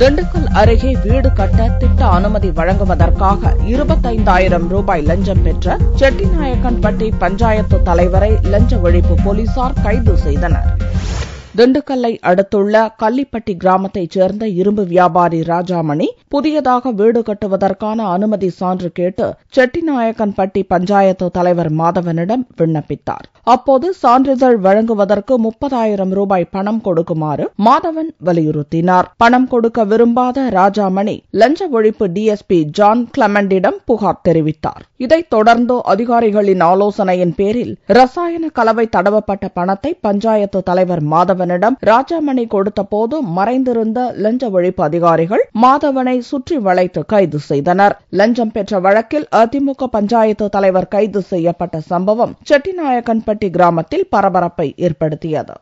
திண்டுக்கல் அருகே வீடு கட்ட திட்ட அனுமதி வழங்குவதற்காக 25,000 ரூபாய் லஞ்சம் பெற்ற செட்டிநாயக்கன்பட்டி பஞ்சாயத்து தலைவரை லஞ்ச ஒழிப்பு போலீசார் கைது செய்தனர். திண்டுக்கல்லை அடுத்துள்ள கள்ளிப்பட்டி கிராமத்தைச் சேர்ந்த இரும்பு வியாபாரி ராஜாமணி புதியதாக வீடு கட்டுவதற்கான அனுமதி சான்று கேட்டு செட்டிநாயக்கன்பட்டி பஞ்சாயத்து தலைவர் மாதவனிடம் விண்ணப்பித்தார். அப்போது சான்றிதழ் வழங்குவதற்கு 30,000 ரூபாய் பணம் கொடுக்குமாறு மாதவன் வலியுறுத்தினார். பணம் கொடுக்க விரும்பாத ராஜாமணி லஞ்ச ஒழிப்பு டிஎஸ்பி ஜான் கிளமெண்டிடம் புகார் தெரிவித்தார். இதைத் தொடர்ந்து அதிகாரிகளின் ஆலோசனையின் பேரில் ரசாயன கலவை தடவப்பட்ட பணத்தை பஞ்சாயத்து தலைவர் மாதவனிடம் ராஜாமணி கொடுத்தபோது மறைந்திருந்த லஞ்ச ஒழிப்பு அதிகாரிகள் மாதவனை சுற்றி வளைத்து கைது செய்தனர். லஞ்சம் பெற்ற வழக்கில் அதிமுக பஞ்சாயத்து தலைவர் கைது செய்யப்பட்ட சம்பவம் செட்டிநாயக்கன்பட்டி கிராமத்தில் பரபரப்பை ஏற்படுத்தியது.